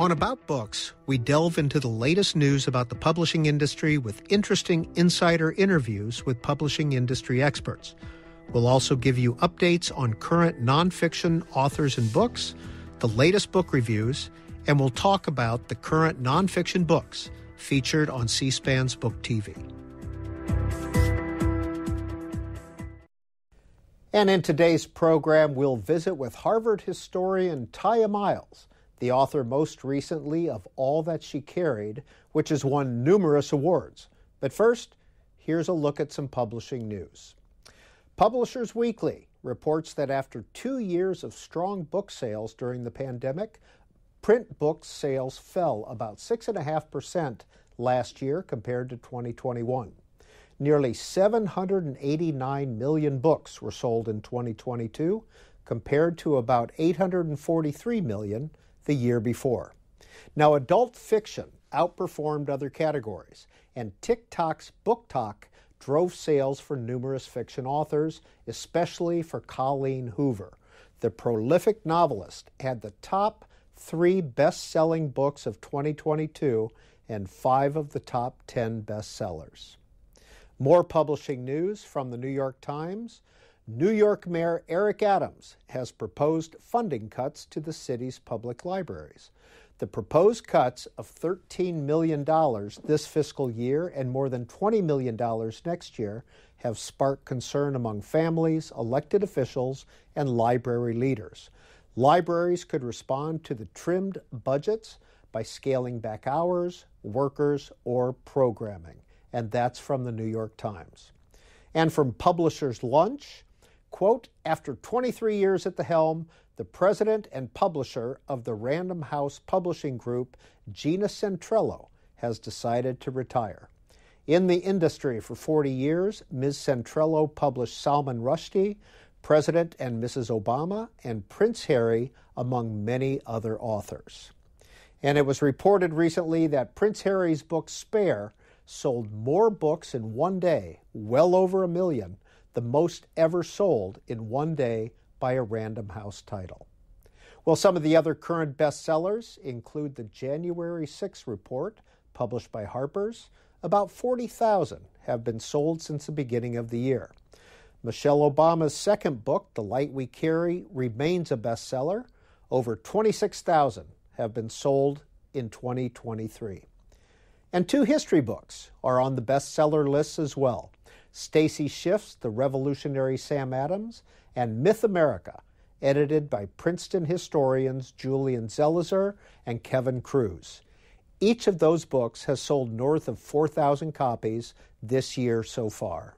On About Books, we delve into the latest news about the publishing industry with interesting insider interviews with publishing industry experts. We'll also give you updates on current nonfiction authors and books, the latest book reviews, and we'll talk about the current nonfiction books featured on C-SPAN's Book TV. And in today's program, we'll visit with Harvard historian Tiya Miles, the author most recently of All That She Carried, which has won numerous awards. But first, here's a look at some publishing news. Publishers Weekly reports that after 2 years of strong book sales during the pandemic, print book sales fell about 6.5% last year compared to 2021. Nearly 789 million books were sold in 2022, compared to about 843 million the year before. Now, adult fiction outperformed other categories, and TikTok's Book Talk drove sales for numerous fiction authors, especially for Colleen Hoover. The prolific novelist had the top 3 best-selling books of 2022 and 5 of the top 10 bestsellers. More publishing news from the New York Times. New York Mayor Eric Adams has proposed funding cuts to the city's public libraries. The proposed cuts of $13 million this fiscal year and more than $20 million next year have sparked concern among families, elected officials, and library leaders. Libraries could respond to the trimmed budgets by scaling back hours, workers, or programming. And that's from the New York Times. And from Publishers Lunch, quote, after 23 years at the helm, the president and publisher of the Random House Publishing Group, Gina Centrello, has decided to retire. In the industry for 40 years, Ms. Centrello published Salman Rushdie, President and Mrs. Obama, and Prince Harry, among many other authors. And it was reported recently that Prince Harry's book Spare sold more books in one day, well over 1 million, the most ever sold in one day by a Random House title. Well, some of the other current bestsellers include the January 6th report, published by Harper's. About 40,000 have been sold since the beginning of the year. Michelle Obama's second book, The Light We Carry, remains a bestseller. Over 26,000 have been sold in 2023. And 2 history books are on the bestseller lists as well. Stacy Schiff's The Revolutionary Sam Adams and Myth America, edited by Princeton historians Julian Zelizer and Kevin Cruz. Each of those books has sold north of 4,000 copies this year so far.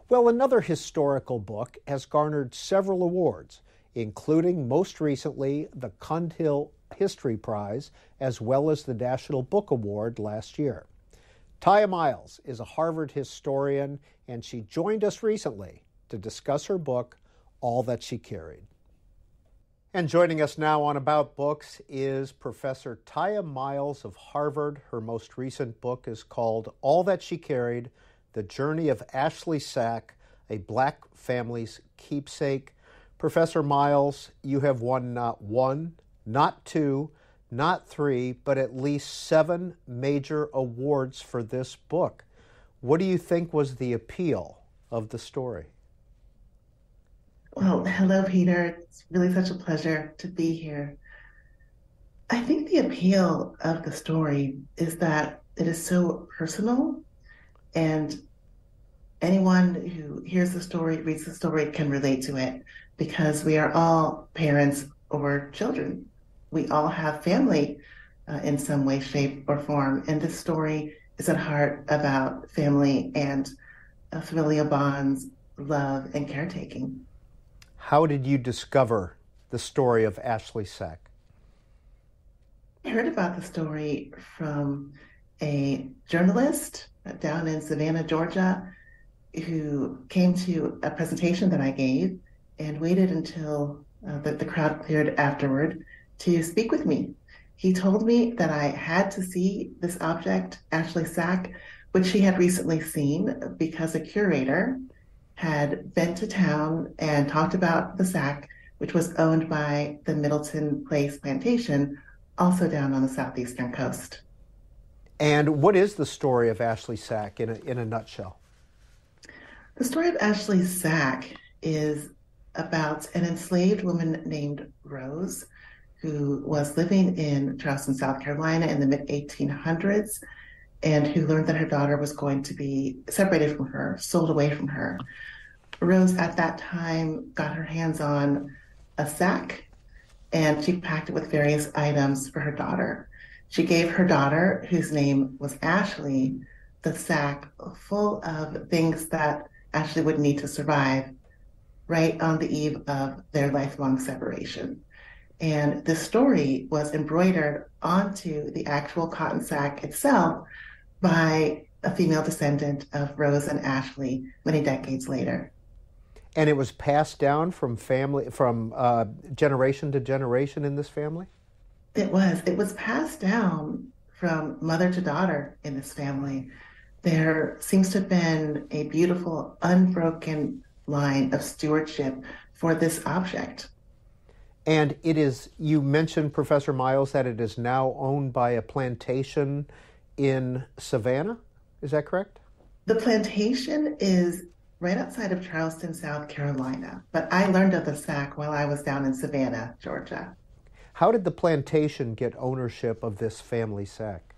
Well, another historical book has garnered several awards, including most recently the Cundill History Prize, as well as the National Book Award last year. Tiya Miles is a Harvard historian, and she joined us recently to discuss her book, All That She Carried. And joining us now on About Books is Professor Tiya Miles of Harvard. Her most recent book is called All That She Carried, The Journey of Ashley Sack, a Black Family's Keepsake. Professor Miles, you have won not 1, not 2, not 3, but at least 7 major awards for this book. What do you think was the appeal of the story? Well, hello, Peter. It's really such a pleasure to be here. I think the appeal of the story is that it is so personal, and anyone who hears the story, reads the story, can relate to it, because we are all parents or children. We all have family in some way, shape, or form. And this story is at heart about family and familial bonds, love, and caretaking. How did you discover the story of Ashley Sack? I heard about the story from a journalist down in Savannah, Georgia, who came to a presentation that I gave and waited until the crowd cleared afterward to speak with me. He told me that I had to see this object, Ashley Sack, which he had recently seen because a curator had been to town and talked about the sack, which was owned by the Middleton Place Plantation also down on the southeastern coast. And what is the story of Ashley Sack in a nutshell? The story of Ashley Sack is about an enslaved woman named Rose who was living in Charleston, South Carolina in the mid 1800s, and who learned that her daughter was going to be separated from her, sold away from her. Rose at that time got her hands on a sack and she packed it with various items for her daughter. She gave her daughter, whose name was Ashley, the sack full of things that Ashley would need to survive right on the eve of their lifelong separation. And this story was embroidered onto the actual cotton sack itself by a female descendant of Rose and Ashley many decades later. And it was passed down from generation to generation in this family? It was passed down from mother to daughter in this family. There seems to have been a beautiful, unbroken line of stewardship for this object. And it is, you mentioned, Professor Miles, that it is now owned by a plantation in Savannah. Is that correct? The plantation is right outside of Charleston, South Carolina, but I learned of the sack while I was down in Savannah, Georgia. How did the plantation get ownership of this family sack?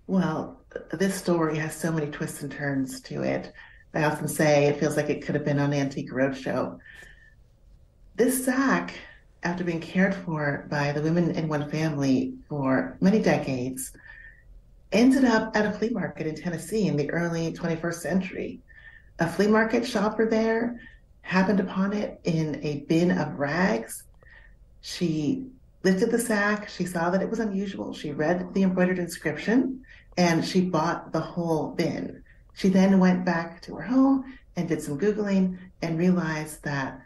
Well, this story has so many twists and turns to it. I often say it feels like it could have been on Antique Roadshow. This sack, after being cared for by the women in one family for many decades, ended up at a flea market in Tennessee in the early 21st century. A flea market shopper there happened upon it in a bin of rags. She lifted the sack. She saw that it was unusual. She read the embroidered inscription and she bought the whole bin. She then went back to her home and did some Googling and realized that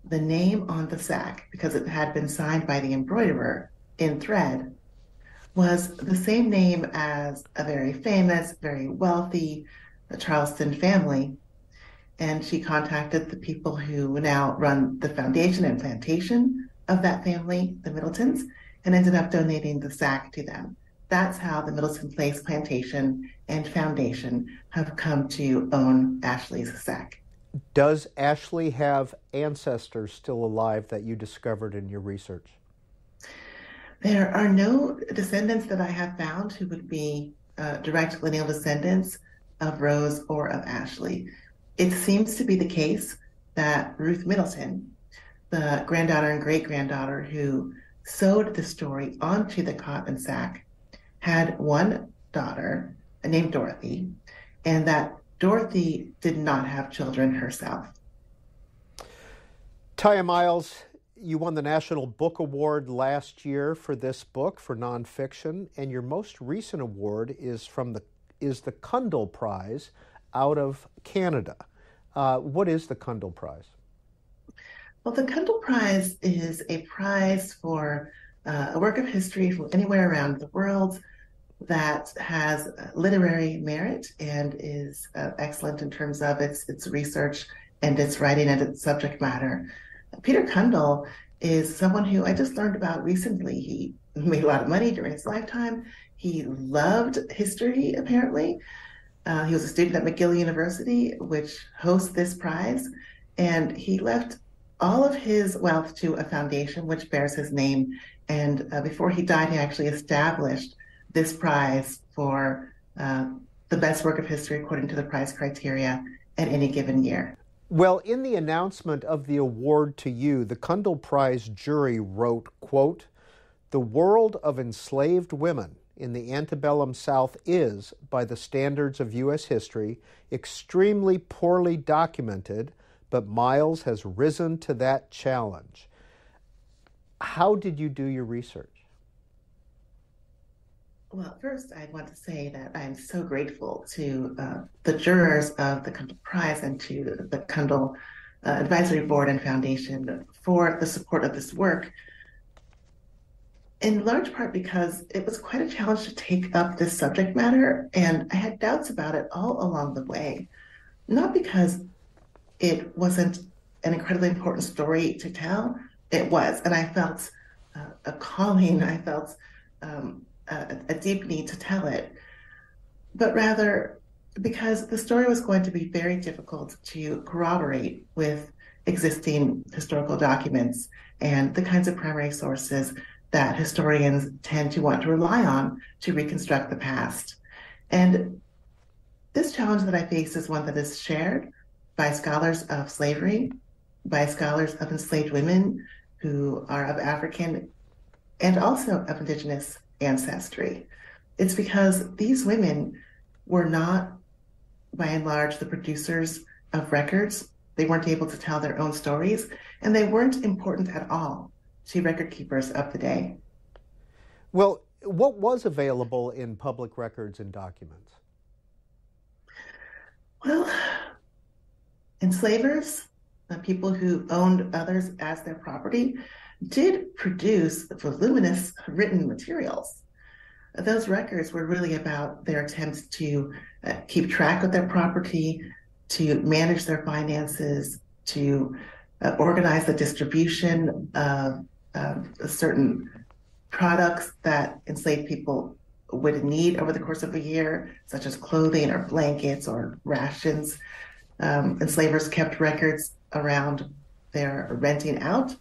the name on the sack, because it had been signed by the embroiderer in thread, was the same name as a very famous, very wealthy Charleston family. And she contacted the people who now run the foundation and plantation of that family, the Middletons, and ended up donating the sack to them. That's how the Middleton Place Plantation and Foundation have come to own Ashley's sack. Does Ashley have ancestors still alive that you discovered in your research? There are no descendants that I have found who would be direct lineal descendants of Rose or of Ashley. It seems to be the case that Ruth Middleton, the granddaughter and great granddaughter who sewed the story onto the cotton sack, had one daughter named Dorothy, and that Dorothy did not have children herself. Tiya Miles, you won the National Book Award last year for this book for nonfiction, and your most recent award is the Cundill Prize out of Canada. What is the Cundill Prize? Well, the Cundill Prize is a prize for a work of history from anywhere around the world that has literary merit and is excellent in terms of its research and its writing and its subject matter. Peter Cundill is someone who I just learned about recently. He made a lot of money during his lifetime. He loved history, apparently. He was a student at McGill University, which hosts this prize, and he left all of his wealth to a foundation which bears his name. And before he died, he actually established this prize for the best work of history according to the prize criteria at any given year. Well, in the announcement of the award to you, the Cundill Prize jury wrote, quote, "The world of enslaved women in the antebellum South is, by the standards of U.S. history, extremely poorly documented, but Miles has risen to that challenge." How did you do your research? Well, first, I want to say that I'm so grateful to the jurors of the Cundill Prize and to the Cundill Advisory Board and Foundation for the support of this work, in large part because it was quite a challenge to take up this subject matter, and I had doubts about it all along the way. Not because it wasn't an incredibly important story to tell, it was, and I felt a calling. I felt a deep need to tell it, but rather because the story was going to be very difficult to corroborate with existing historical documents and the kinds of primary sources that historians tend to want to rely on to reconstruct the past. And this challenge that I face is one that is shared by scholars of slavery, by scholars of enslaved women who are of African and also of Indigenous ancestry. It's because these women were not, by and large, the producers of records. They weren't able to tell their own stories, and they weren't important at all to record keepers of the day. Well, what was available in public records and documents? Well, enslavers, people who owned others as their property, did produce voluminous written materials. Those records were really about their attempts to keep track of their property, to manage their finances, to organize the distribution of certain products that enslaved people would need over the course of a year, such as clothing or blankets or rations. Enslavers kept records around their renting out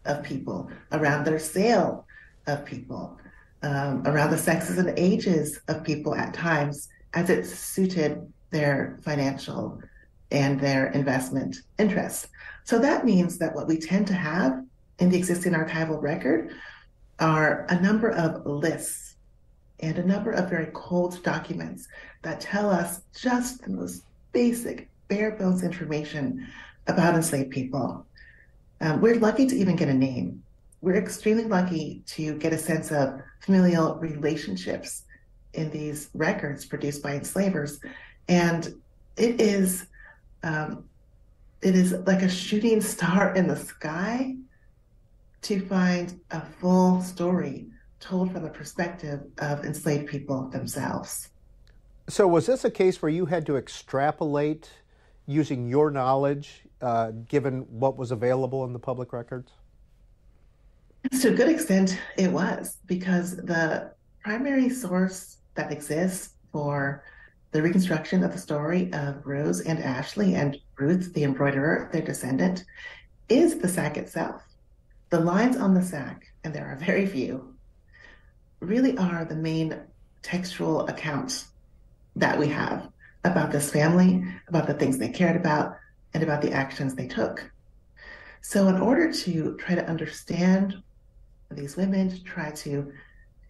of people, around their sale of people, around the sexes and ages of people at times as it suited their financial and their investment interests. So that means that what we tend to have in the existing archival record are a number of lists and a number of very cold documents that tell us just the most basic, bare bones information about enslaved people. We're lucky to even get a name. We're extremely lucky to get a sense of familial relationships in these records produced by enslavers. And it is um, it is like a shooting star in the sky to find a full story told from the perspective of enslaved people themselves. So, was this a case where you had to extrapolate using your knowledge, given what was available in the public records? To a good extent, it was because the primary source that exists for the reconstruction of the story of Rose and Ashley and Ruth, the embroiderer, their descendant, is the sack itself. The lines on the sack, and there are very few, really are the main textual accounts that we have about this family, about the things they cared about, and about the actions they took. So, in order to try to understand these women, to try to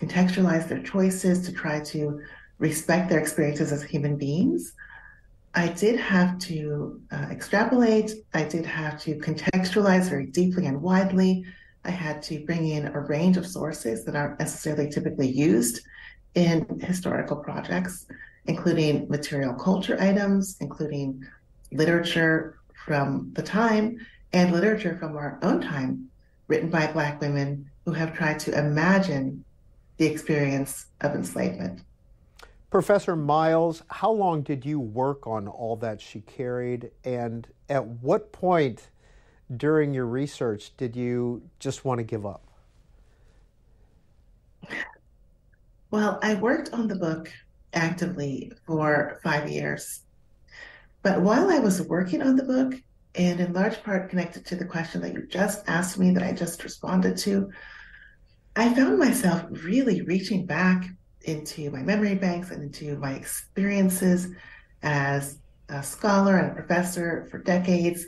contextualize their choices, to try to respect their experiences as human beings, I did have to extrapolate. I did have to contextualize very deeply and widely. I had to bring in a range of sources that aren't necessarily typically used in historical projects, including material culture items, including literature from the time and literature from our own time, written by Black women who have tried to imagine the experience of enslavement. Professor Miles, how long did you work on all that she carried? And at what point during your research did you just want to give up? Well, I worked on the book actively for 5 years. But while I was working on the book, and in large part connected to the question that you just asked me that I just responded to, I found myself really reaching back into my memory banks and into my experiences as a scholar and a professor for decades,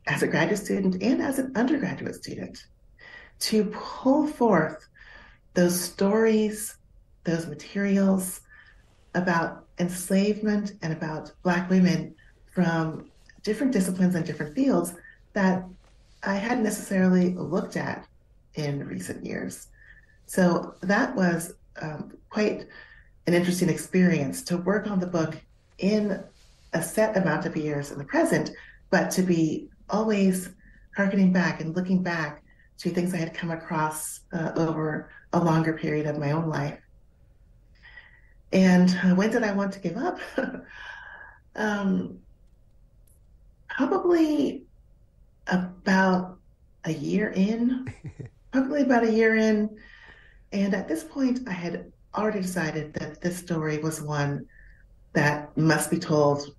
as a graduate student and as an undergraduate student, to pull forth those stories, those materials about enslavement and about Black women from different disciplines and different fields that I hadn't necessarily looked at in recent years. So that was quite an interesting experience to work on the book in a set amount of years in the present, but to be always harkening back and looking back to things I had come across over a longer period of my own life. And when did I want to give up? um, Probably about a year in. probably about a year in. And at this point, I had already decided that this story was one that must be told.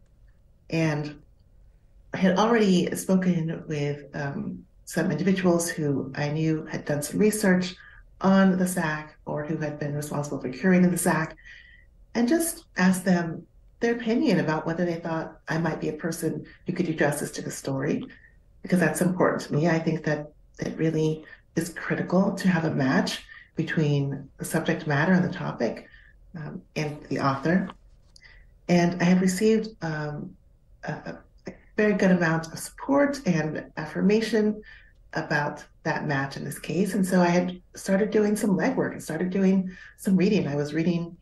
And I had already spoken with some individuals who I knew had done some research on the SAC or who had been responsible for curating the SAC, and just asked them their opinion about whether they thought I might be a person who could do justice to the story, because that's important to me. I think that it really is critical to have a match between the subject matter and the topic and the author. And I had received a very good amount of support and affirmation about that match in this case. And so I had started doing some legwork and started doing some reading. I was reading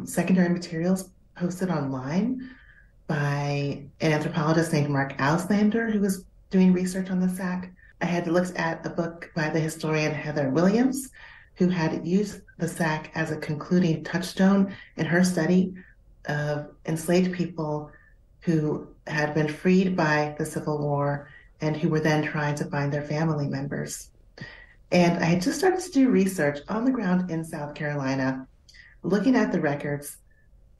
secondary materials posted online by an anthropologist named Mark Auslander, who was doing research on the SAC. I had looked at a book by the historian Heather Williams, who had used the SAC as a concluding touchstone in her study of enslaved people who had been freed by the Civil War and who were then trying to find their family members. And I had just started to do research on the ground in South Carolina, looking at the records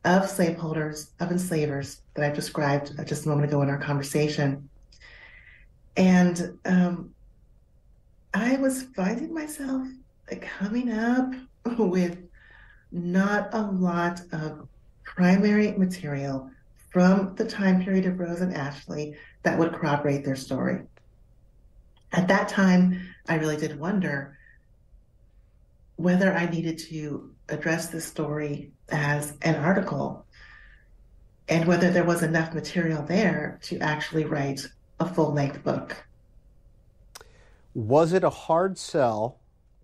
of slaveholders, of enslavers that I described just a moment ago in our conversation. And I was finding myself coming up with not a lot of primary material from the time period of Rose and Ashley that would corroborate their story. At that time, I really did wonder whether I needed to address this story as an article and whether there was enough material there to actually write a full-length book. Was it a hard sell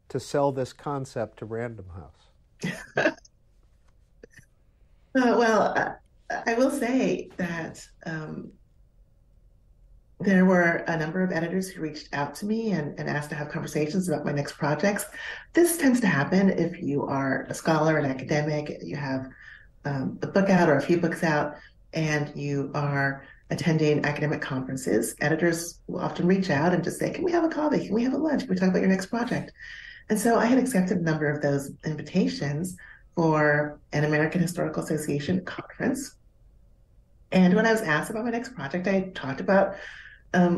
to sell this concept to Random House? I will say that there were a number of editors who reached out to me and asked to have conversations about my next projects. This tends to happen if you are a scholar, an academic, you have a book out or a few books out, and you are attending academic conferences. Editors will often reach out and just say, can we have a coffee? Can we have a lunch? Can we talk about your next project? And so I had accepted a number of those invitations for an American Historical Association conference. And when I was asked about my next project, I talked about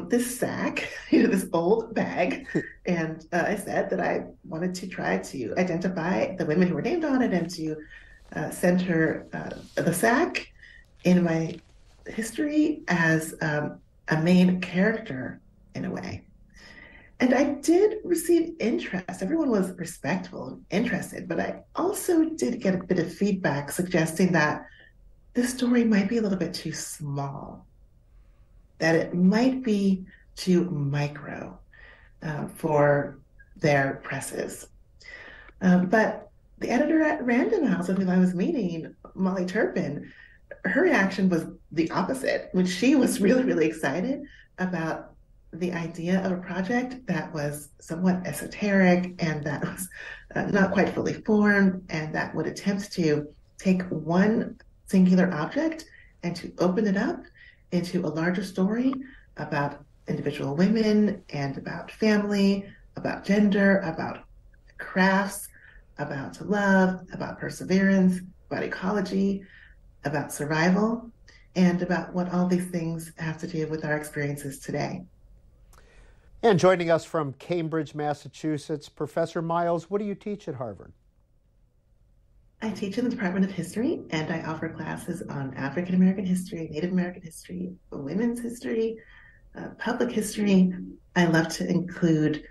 this sack, this old bag. And I said that I wanted to try to identify the women who were named on it and to center the sack in my history as a main character in a way. And I did receive interest. Everyone was respectful and interested, but I also did get a bit of feedback suggesting that this story might be a little bit too small, that it might be too micro for their presses. But the editor at Random House, with whom I was meeting, Molly Turpin, her reaction was the opposite, when she was really, really excited about the idea of a project that was somewhat esoteric and that was not quite fully formed and that would attempt to take one singular object and to open it up into a larger story about individual women and about family, about gender, about crafts, about love, about perseverance, about ecology, about survival, and about what all these things have to do with our experiences today. And joining us from Cambridge, Massachusetts, Professor Miles, what do you teach at Harvard? I teach in the Department of History, and I offer classes on African American history, Native American history, women's history, public history. I love to include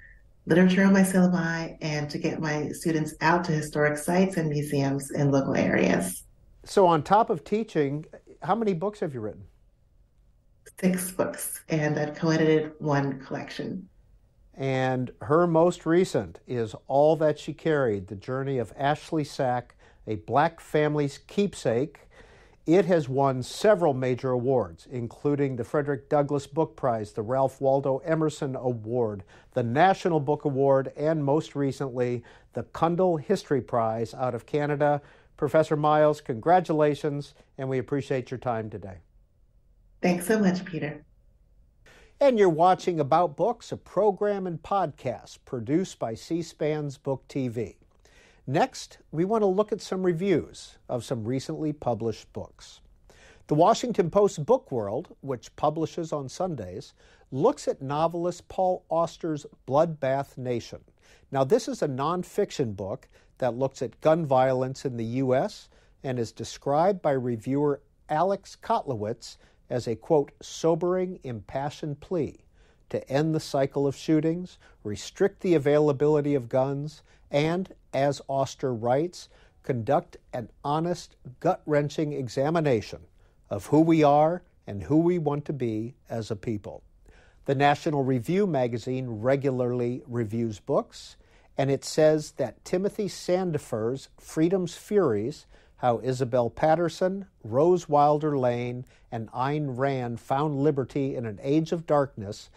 literature on my syllabi and to get my students out to historic sites and museums in local areas. So on top of teaching, how many books have you written? 6 books, and I've co-edited 1 collection. And her most recent is All That She Carried, The Journey of Ashley Sack, a Black Family's Keepsake. It has won several major awards, including the Frederick Douglass Book Prize, the Ralph Waldo Emerson Award, the National Book Award, and most recently, the Cundill History Prize out of Canada. Professor Miles, congratulations, and we appreciate your time today. Thanks so much, Peter. And you're watching About Books, a program and podcast produced by C-SPAN's Book TV. Next, we want to look at some reviews of some recently published books. The Washington Post Book World, which publishes on Sundays, looks at novelist Paul Auster's Bloodbath Nation. Now, this is a nonfiction book that looks at gun violence in the U.S. and is described by reviewer Alex Kotlowitz as a, quote, sobering, impassioned plea to end the cycle of shootings, restrict the availability of guns, and, as Auster writes, conduct an honest, gut-wrenching examination of who we are and who we want to be as a people. The National Review magazine regularly reviews books, and it says that Timothy Sandifer's Freedom's Furies, How Isabel Patterson, Rose Wilder Lane, and Ayn Rand Found Liberty in an Age of Darkness,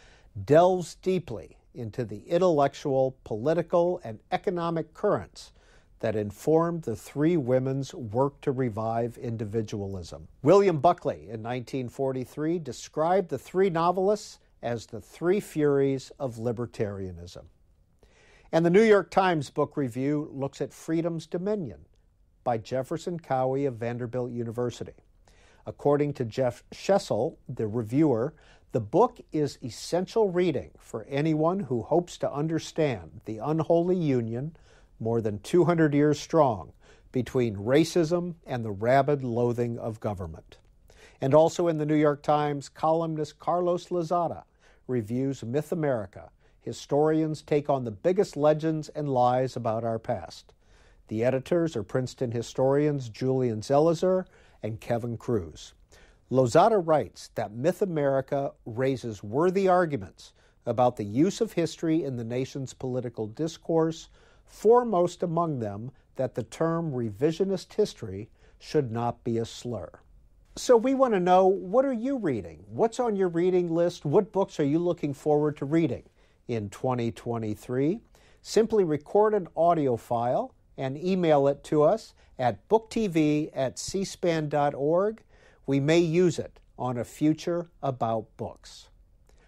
delves deeply into the intellectual, political, and economic currents that informed the three women's work to revive individualism. William Buckley, in 1943, described the three novelists as the three furies of libertarianism. And the New York Times Book Review looks at Freedom's Dominion by Jefferson Cowie of Vanderbilt University. According to Jeff Schessel, the reviewer, the book is essential reading for anyone who hopes to understand the unholy union, more than 200 years strong, between racism and the rabid loathing of government. And also in the New York Times, columnist Carlos Lozada reviews Myth America. Historians take on the biggest legends and lies about our past. The editors are Princeton historians Julian Zelizer and Kevin Cruz. Lozada writes that Myth America raises worthy arguments about the use of history in the nation's political discourse, foremost among them that the term revisionist history should not be a slur. So we want to know, what are you reading? What's on your reading list? What books are you looking forward to reading in 2023? Simply record an audio file and email it to us at booktv@cspan.org. We may use it on a future About Books.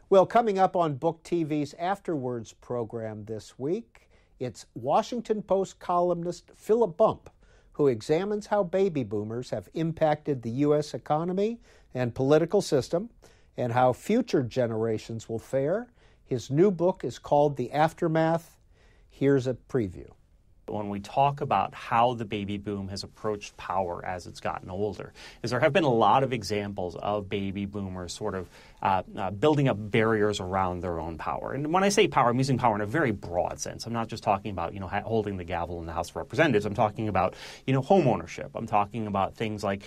Well, coming up on Book TV's Afterwards program this week, it's Washington Post columnist Philip Bump, who examines how baby boomers have impacted the U.S. economy and political system and how future generations will fare. His new book is called The Aftermath. Here's a preview. When we talk about how the baby boom has approached power as it's gotten older, is there have been a lot of examples of baby boomers sort of building up barriers around their own power. And when I say power, I'm using power in a very broad sense. I'm not just talking about, holding the gavel in the House of Representatives. I'm talking about, home ownership. I'm talking about things like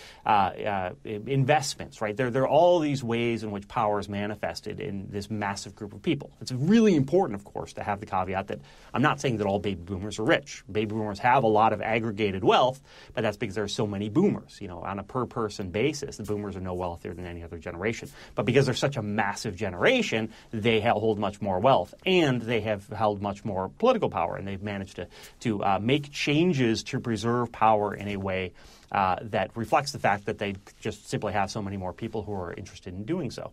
investments, right? There are all these ways in which power is manifested in this massive group of people. It's really important, of course, to have the caveat that I'm not saying that all baby boomers are rich. Baby boomers have a lot of aggregated wealth, but that's because there are so many boomers. On a per-person basis, the boomers are no wealthier than any other generation. But because there's such a massive generation, they hold much more wealth, and they have held much more political power, and they've managed to make changes to preserve power in a way that reflects the fact that they just simply have so many more people who are interested in doing so.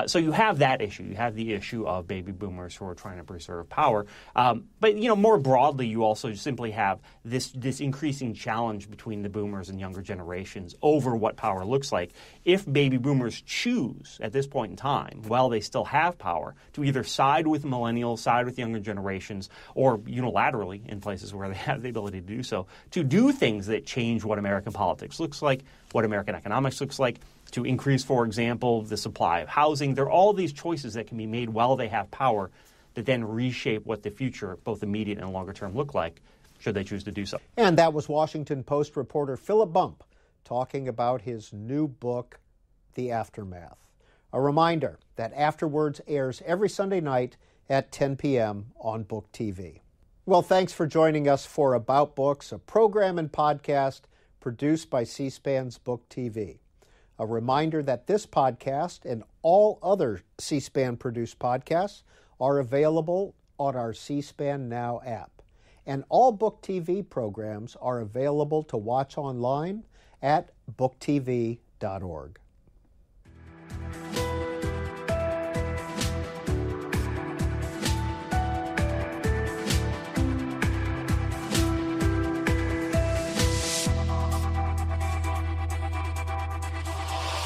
So you have that issue. You have the issue of baby boomers who are trying to preserve power. But more broadly, you also simply have this increasing challenge between the boomers and younger generations over what power looks like. If baby boomers choose at this point in time, while they still have power, to either side with millennials, side with younger generations, or unilaterally in places where they have the ability to do so, to do things that change what American politics looks like, what American economics looks like, to increase, for example, the supply of housing. There are all these choices that can be made while they have power that then reshape what the future, both immediate and longer term, look like, should they choose to do so. And that was Washington Post reporter Philip Bump talking about his new book, The Aftermath. A reminder that Afterwards airs every Sunday night at 10 p.m. on Book TV. Well, thanks for joining us for About Books, a program and podcast produced by C-SPAN's Book TV. A reminder that this podcast and all other C-SPAN produced podcasts are available on our C-SPAN Now app. And all Book TV programs are available to watch online at booktv.org.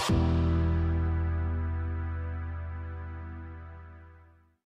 Miles.